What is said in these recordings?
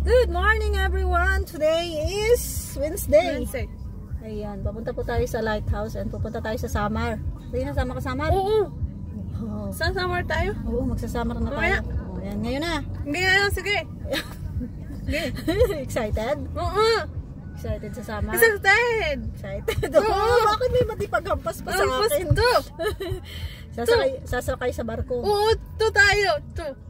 Good morning everyone! Today is Wednesday. Ayan, papunta po tayo sa lighthouse and pupunta tayo sa Samar. Rina, sama ka Samar? Oo. Sa Samar tayo? Oo, magsasamar na tayo. Oh, ayan, ngayon na. Hindi na, sige. Excited? Oo. Excited sa Samar? Excited. Excited? Oo. Bakit may matipaghampas pa sa akin? Sasakay sa barko. Oo, to tayo.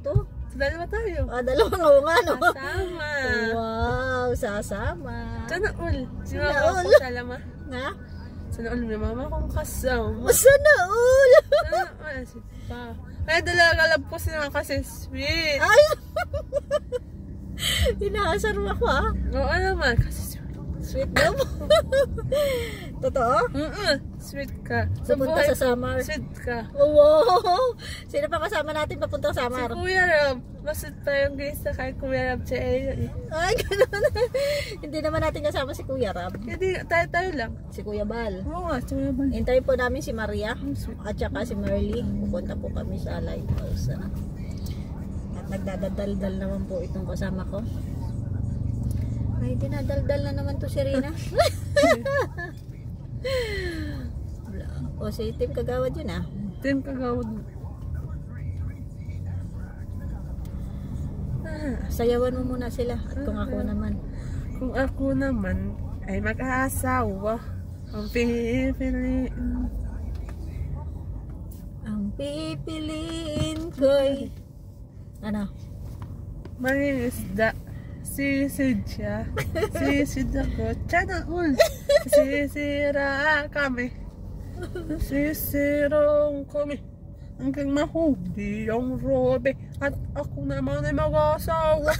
To? Dalawa tayo. Dalawa nga nga, no? Sasama. Wow, sasama. Sana all. Sana all. Salama. Nga? Sana all, may mama kong kasama. Sana all. Sana all. Kaya dalaga lang po sila kasi sweet. Ay! Inaasar mo ako Oo naman, kasi sweet. Sweet daw mo. Totoo? Sweet ka. Pupunta sa Samar. Sweet ka. Oh, wow! Sino pa kasama natin papunta sa Samar? Si Kuya Rob. Masud pa yung guys na kay Kuya Rob siya. Ay, gano'n. Hindi naman natin kasama si Kuya Rob. Hindi, tayo lang. Si Kuya Bal. Oo nga, si Kuya Bal. Hintayin po namin si Maria at saka si Merly. Pupunta po kami sa lighthouse. At nagdadaldal naman po itong kasama ko. Ay, dinadaldal na naman to si Rina. O, si Tim Kagawad yun Tim Kagawad. Sayawan mo muna sila. At kung ako naman. Kung ako naman ay mag-aasawa, ang pipiliin. Ang pipiliin ko'y ano? Mangingisda. Sisid siya. Sisid ako. Sana all. Sisira kami. Sisirong kami. Hanggang mahuli ang robe. At ako naman ay mag-asawa.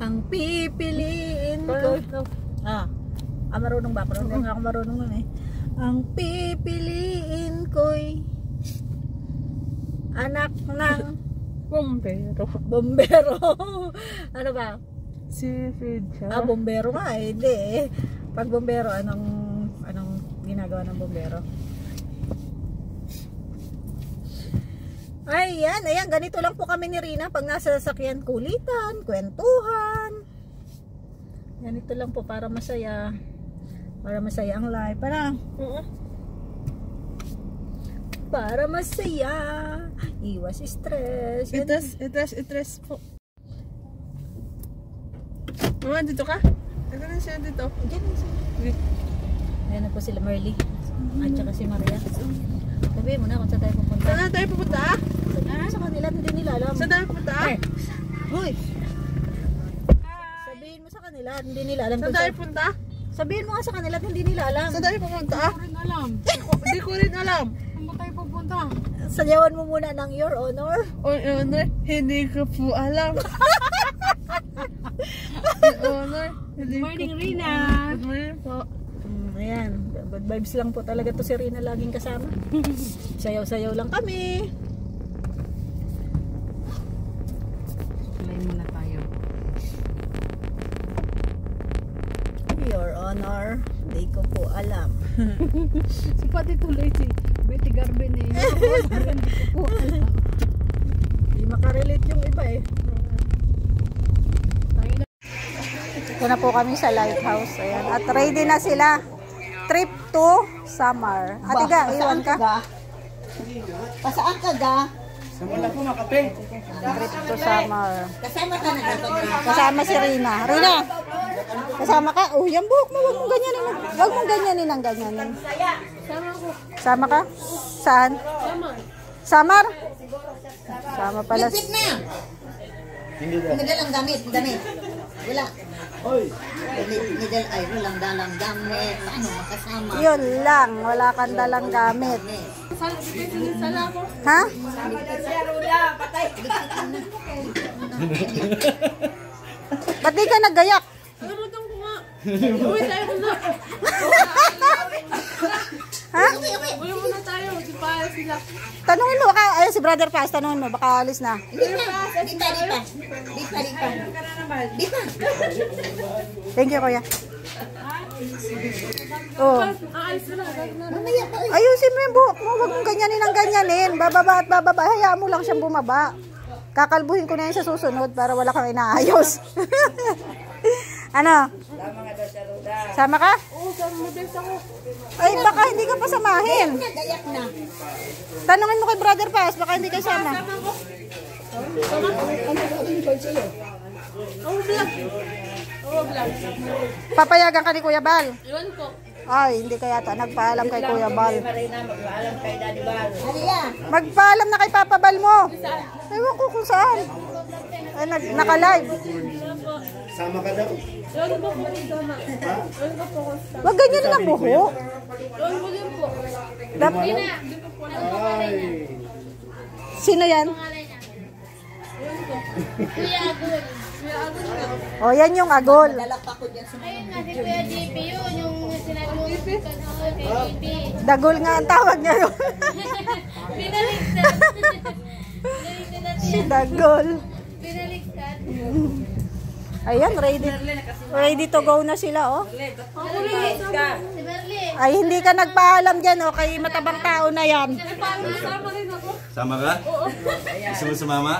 Ang pipiliin ko. Marunong ba? Hindi nga ako marunong nun Ang pipiliin ko'y anak ng bombero. Bombero. Ano ba? Sisid siya. Bombero nga hindi Pag bombero, anong ginagawa ng bombero? Ayan, ganito lang po kami ni Rina pag nasa sasakyan, kulitan, kwentuhan. Ganito lang po para masaya. Para masaya ang life. Para masaya. Iwas stress. Itres po. Mama, dito ka? Ano na siya dito? Diyan. Ayan na po sila Merly. At saka si Maria. Sabihin mo na kung saan tayo pupunta. Saan tayo pupunta? Sa kanila, hindi nila alam. Saan tayo pupunta? Hoy! Sabihin mo sa kanila, hindi nila alam. Saan tayo pupunta? Sabihin mo nga sa kanila, hindi nila alam. Saan tayo pupunta? Hindi ko rin alam. Hindi ko rin alam. Saan ba tayo pupunta? Sayawan mo muna ng Your Honor. Honor, hindi ko po alam. Honor, Good morning, Rina. Good morning po. Ayan, good vibes lang po talaga to si Rina laging kasama. Sayaw-sayaw lang kami. Play muna tayo. Your Honor, hindi ko po alam. Si pati tuloy si Betty Garben Hindi ko po alam. Hindi makarelate yung iba Ito na po kami sa lighthouse. Ayan. At ready na sila. Trip to Samar. Ate ga, iwan ka. Pasaan ka ga? Trip to Samar. Kasama ka na dapat. Kasama si Rina. Rina, kasama ka? Oh, yung buhok mo. Huwag mong ganyanin. Huwag mong ganyanin ang ganyanin. Sama ka? Saan? Samar? Sama pala. Lipit na. Nidalang gamit. Wala. Walang dalang gamit. Paano makasama? Yun lang. Wala kang dalang gamit. Ha? Ba't di ka nagayak? Narutong ko nga. Uy, tayo na. Ha? Uy, muna tayo. Di pa sila. Tanungin mo baka, ayun si Brother Paz, tanungin mo, baka alis na. Di pa. Thank you, Kuya. Oh. Ayusin mo yung buhok mo. Huwag mong ganyanin ang ganyanin. Bababa at bababa. Hayaan mo lang siyang bumaba. Kakalbuhin ko na yan sa susunod para wala kang inaayos. Ano? Sama ka? Oo, sama din ako. Ay, baka hindi ka pa samahin. Nagayak na. Tanungin mo kay Brother Paz, baka hindi kayo sama. Oo, vlog. Oo, vlog. Papayagan ka ni Kuya Bal. Iwan ko. Ay, hindi kaya yata nagpaalam kay Kuya Bal. Maria. Magpaalam na kay Papa Bal mo. Ewan ko kung saan. Ay, naka-live. Sama ka daw. Iwan ko po kung sama. Iwan ko po kung sama. Wag ganyan lang buhok. Iwan ko din po. Dapat. Ay. Sino yan? Kuya Agul. Kuya Agul ka. O, yan yung agol. Lalak ako dyan sa Ayun nga, si Kuya JP yun, yung sinabi mo kay JP. Dagol nga ang tawag niya yun. Pinaligtad. Pinaligtad natin. Si Dagol. Pinaligtad. Ayan, ready to go na sila, oh. Si Berli. Ay, hindi ka nagpaalam dyan, oh, kay matabang tao na yan. Sama rin ako. Sama ka? Oo. Gusto mo sumama?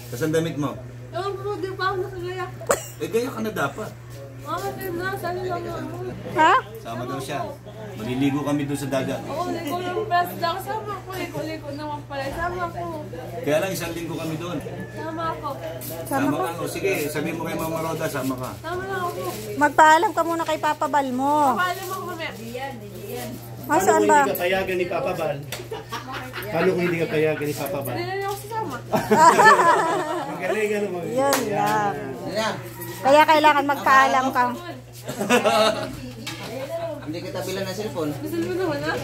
Kasan damit mo? Ewan ko, di pa ako nakagaya. Eh, gaya ka na dapat. Mama, tayo na. Sali lang ako. Ha? Sama daw siya. Maliligo kami doon sa dagat. Oo, liko ng press lang. Sama ko. Liko naman pala. Sama ko. Kaya lang isang linggo kami doon. Sama ako. Sama ka? O sige, sabihin mo kay Mama Roda, sama ka. Sama lang ako. Magpaalam ka muna kay Papa Bal mo. Paalam ako mamaya. Ah, saan ba? Hindi ka payagan ni Papa Bal? Paano kung hindi ka payagan ni Papa Bal? Hindi na niya ako sasama. Magaling ano mo. Yun lang. Kaya kailangan magpaalam ka. Hindi kita bilang ng cellphone. Gusto mo naman, ha?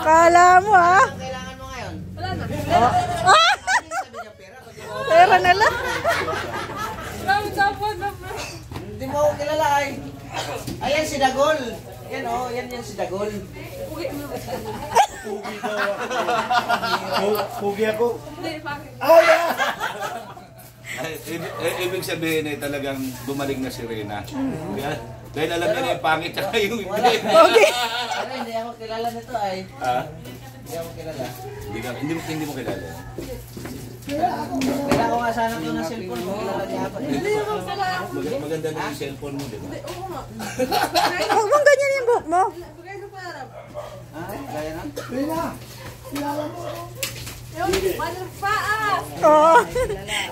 Kala mo, ha? Kailangan mo ngayon. Wala na. Pera na lang. Marami dapat na. Hindi mo ako kilala ay. Ayan si Dagol. Yan oh, yan si Dagol. Uwi mo. Pugi ako. Hindi, bakit? Ay, ibig sabihin ay talagang bumalik na si Reyna. Dahil alam niya na yung pangit tsaka yung hindi. Okay. Pero hindi ako kilala nito ay. Ha? Hindi ako kilala. Hindi mo kilala. Kailangan ko nga sana ito ng cellphone mo. Kilala niya ako. Maganda na yung cellphone mo, di ba? Huwag mong ganyan yung buhok mo. Ha? Kaya na? Paano paas? Oo.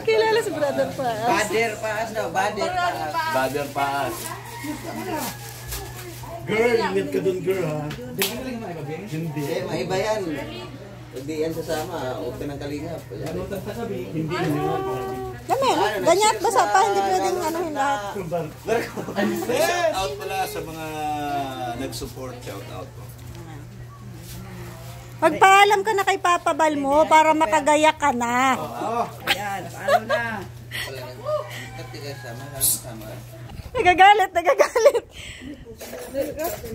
Kilala si Brother pa. Bader paas daw. Bader paas. Father Paas. Girl, ingat ka dun girl ha. Hindi. Eh, maiba yan. Hindi yan sasama. Huwag ka ng kalingap. Hindi na. Dami, ganyan at basa pa, hindi pwedeng anuhin lahat. Shout out pala sa mga nag-support. Shout out po. Magpaalam ka na kay Papa Bal mo para makagaya ka na. Yan, paano na? Tiga sama. Sama. Nagagalit.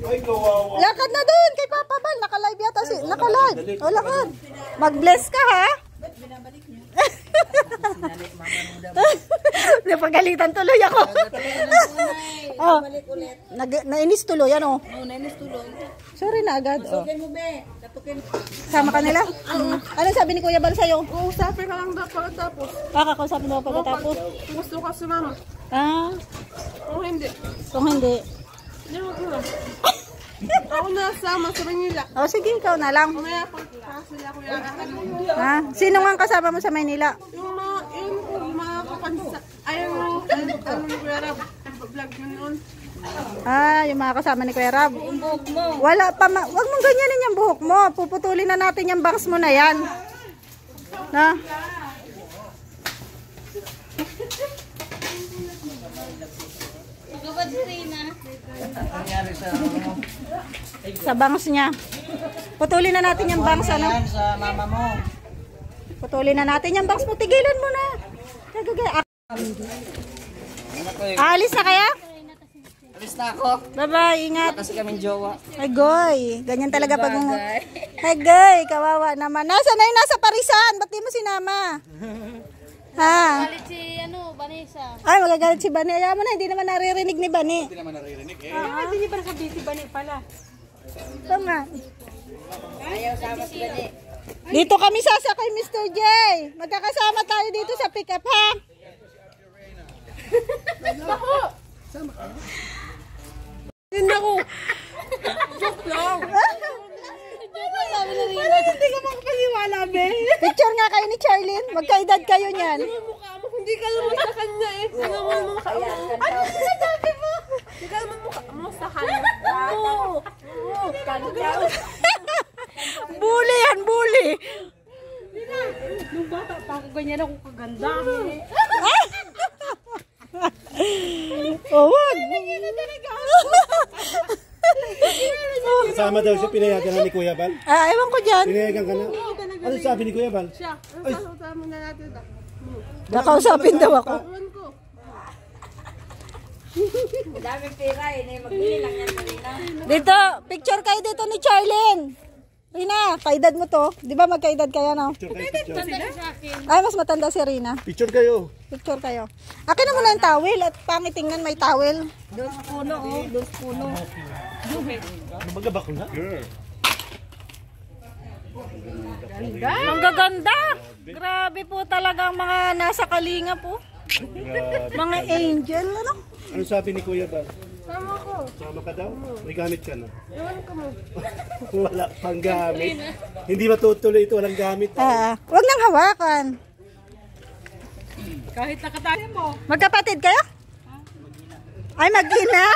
Ay, kawawa. Lakad na dun kay Papa Bal. Naka-live yata si. Naka-live. O, lakad. Mag-bless ka, ha? Napagalitan tuloy ako. Oh, nainis tuloy, ano? Nainis tuloy. Sorry na agad. Oh. Sama ka nila? Ano sabi ni Kuya Bal sa'yo? Uusapin ka lang dapat tapos. Kakausapin mo pagkatapos? Gusto ka sumama. Ah, O hindi. kung hindi. Hindi mo ko lang. Ako na sama sa Manila. O, sige, ikaw na lang. Mamaya pag sila ko yung Ha? Sino nga ang kasama mo sa Maynila? yung mga kapansa. Ayaw mo. Ano ni Kuya Rab? Vlog mo noon. Ah, yung mga kasama ni Kuya Rab. Yung buhok mo. Wala pa, wag mong ganyanin yung buhok mo. Puputulin na natin yung bangs mo na yan. Na? Gabad si Reyna. Nangyari sa Sa bangs niya. Putulin na natin yung bangs, ano? yan sa mama mo. Putulin na natin yung bangs mo. Tigilan mo na. Aalis na kaya? Alis na ako. Bye-bye, ingat. Kasi kaming jowa. Ay, goy. Ganyan talaga pag... Ay, goy. Kawawa naman. Nasa na yung nasa Parisan? Ba't di mo sinama? Ha? Balit si, Vanessa. Ay, magagalit si Bani. Ayaw mo na, hindi naman naririnig ni Bani. Hindi naman naririnig eh. Hindi niya pala sabihin si Bani pala. Ito nga. Dito kami sasakay, Mr. J. Magkakasama tayo dito sa pick-up, ha? Hindi ako. Joke lang. Hindi ka makapaniwala, be. Picture nga kayo ni Charlene. Magkaedad kayo niyan. Mukha mo, hindi ka naman sa kanya eh. Ano mo ang mukha mo? Ano sinasabi mo? Hindi ka naman mukha mo sa kanya. Oo. Bully yan, bully. Nung bata pa ako, ganyan ako kaganda. Oh, wag. Kasama daw siya, pinayagan na ni Kuya Bal. Ah, ewan ko dyan. Pinayagan ka na. Ano sabi ni Kuya Bal? Siya, kasama na natin. Nakausapin daw ako. Ewan ko. Dito, picture kayo dito ni Charlene. Rina, kaedad mo to. Di ba magkaedad kayo, no? Picture kayo. Ay, mas matanda si Rina. Picture kayo. Picture kayo. Akin na muna yung towel at pangitingnan may towel. Dos puno, oh. Dos puno. Ano ba gabak na? Ang gaganda. Grabe po talaga ang mga nasa kalinga po. Mga angel, ano? Ano sabi ni Kuya Bal? Sama ko. Sama ka daw? May gamit ka na? Ewan ko mo. Wala pang gamit. Hindi matutuloy ito, walang gamit. Huwag nang hawakan. Kahit nakatali mo. Magkapatid kayo? Ay, mag-ina.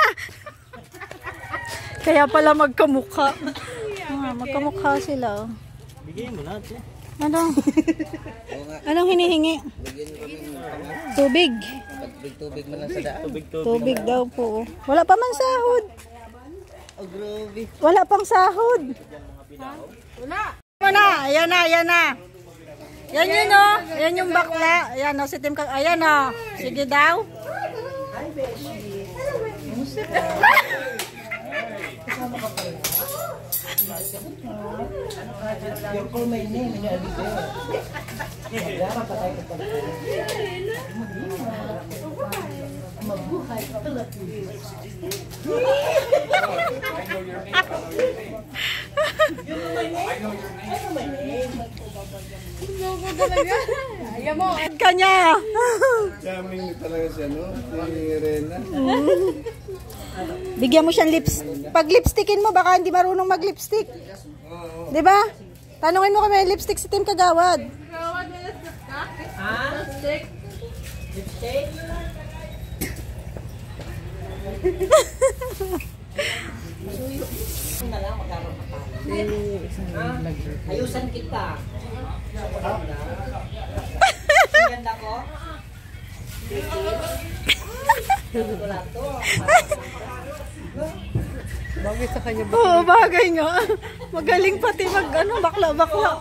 Kaya pala magkamukha. Magkamukha sila. Bigyan mo na ito. Ano? Anong hinihingi? Tubig. Tubig man lang sa daan. Tubig daw po. Wala pa man sahod. Oh, grabe. Wala pang sahod. Wala. Wala. Ayan na, ayan na. Yan yun, oh. Ayan yung bakla. Ayan, oh, si Tim Kag. Ayan, oh. Sige daw. Kanya. Daming talaga siya, no? Si Rena. Bigyan mo siyang lips. Pag lipstickin mo, baka hindi marunong mag-lipstick. Di ba? Tanungin mo kung may lipstick si Tim Kagawad. Ayusan kita. Ganda ko. Bagay sa kanya. Oo, bagay nga. Magaling pati bakla-bakla.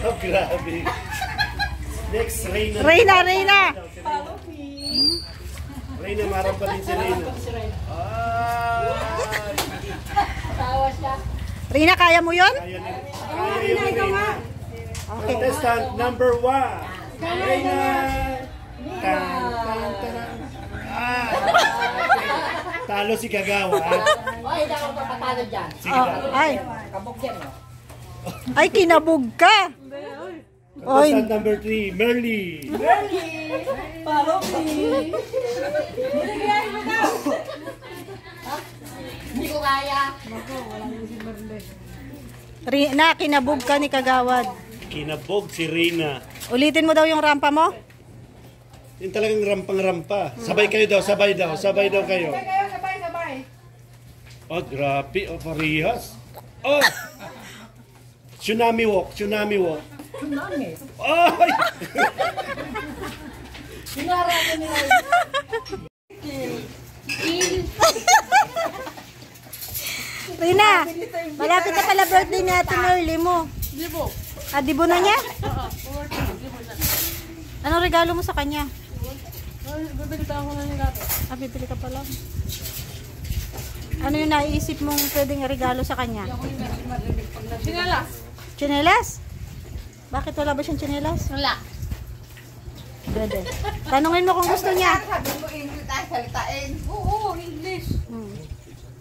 Oh, grabe. Next, Reyna. Reyna. Reyna, marang pa din si Reyna. Reyna, kaya mo yun? Kaya yung Reyna. Contestant number 1. Reyna. Talo si Kagawa. Ay, hindi ako papatalo dyan. Sige na. Ay. Kabog yan, no? Ay, kinabog ka. Oy. Contestant number 3, Merly. Hindi ko kaya. Reyna, kinabog ka ni Kagawad. Kinabog si Reyna. Ulitin mo daw yung rampa mo. Yung talagang rampang-rampa. Sabay kayo daw, sabay daw. Sabay daw kayo. Sabay. Oh, grabe. Oh, parehas. Oh! Tsunami walk. Tsunami. Ay! Reyna, malapit na pala birthday ni Ate Merly mo. Dibo. Ah, dibo na niya? Anong regalo mo sa kanya? Bibili tayo ng regalo. Ah, bibili ka pala. Ano yung naisip mong pwedeng regalo sa kanya? Sinalas. Tsinelas? Bakit wala ba siyang tsinelas? Wala. Dede. Tanungin mo kung gusto niya. Sabi mo English tayo salitain. Oo, English.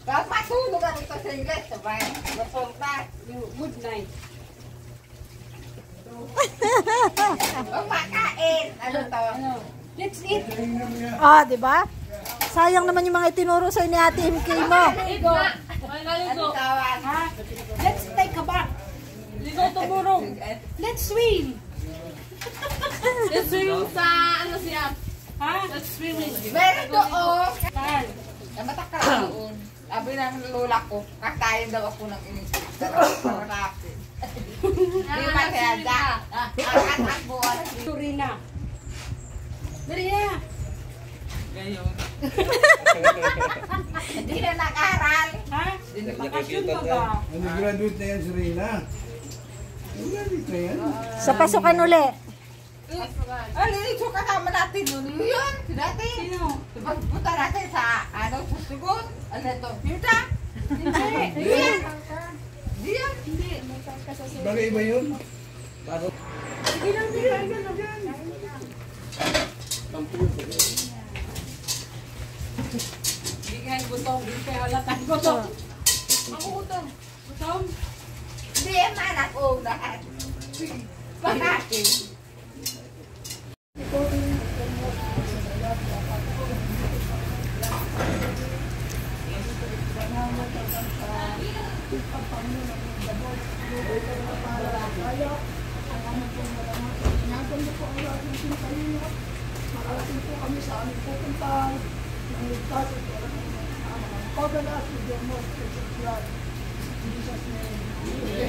Tapos matulog ako ito sa English. Sabay, mapunta. Good night. Pagkain. Ano to? Let's eat. Ah, di ba? Sayang naman yung mga itinuro sa ni Ate MK mo. Ano tawag? Let's take a bath. Ligo tomorrow. Let's swim. Let's swim sa ano siya? Ha? Let's swim. Meron doon. Saan? Namatak ka doon. Sabi ng lola ko, kakain daw ako ng inisip. Sarapin. Di ba kaya dyan? Anak mo. Turina. Turina. Hindi na nag-aral. Ha? Bakasyon ka ba? Graduate na yan si Rina. Graduate na yan. Sa pasukan uli. Ano yung kasama natin nun? Yun, dati. Sino? Pagpunta natin sa, ano, sa sugot. Ano ito? Pinta? Hindi. Diyan. Diyan. Hindi. Bagay ba yun? Hindi ka gutom. Hindi ka halatan gutom. Ako gutom. Gutom? Hindi yan anak ko. Pagkakin.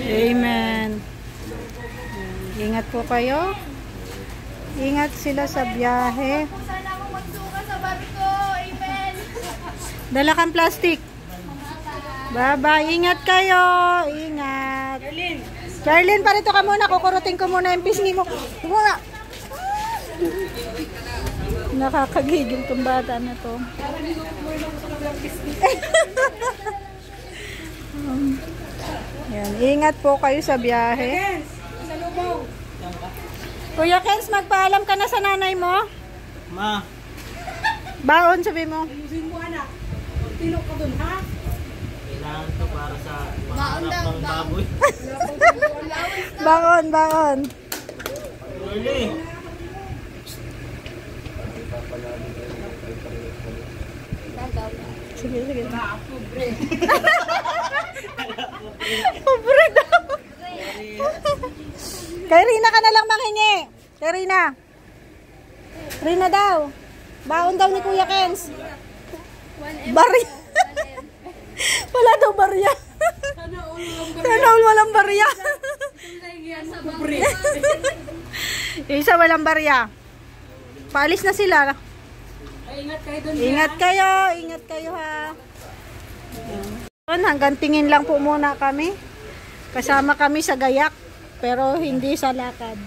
Amen. Ingat po kayo. Ingat sila sa biyahe. Sana ako magsuka sa babi ko. Amen. Dala kang plastic. Bye-bye. Ingat kayo. Ingat. Charlene, parito ka muna. Kukurutin ko muna yung pisngi mo. Muna. Nakakagigil tong bata na to. Yan. Ingat po kayo sa biyahe. Kuya Kens, magpaalam ka na sa nanay mo? Ma. Baon, sabi mo. Ayusin mo anak. Tino ka dun, ha? Kailangan to para sa Baon daw, ng baboy. Baon, baon. Early. Sige, sige. Pobre daw. Kay Rina ka na lang manghingi. Kay Rina. Rina daw. Baon daw ni Kuya Kens. Barya. Wala daw barya. Sana all walang barya. Yung isa walang barya. Paalis na sila. Ingat kayo dun. Ingat kayo ha. Hanggang tingin lang po muna kami. Kasama kami sa gayak, pero hindi sa lakad.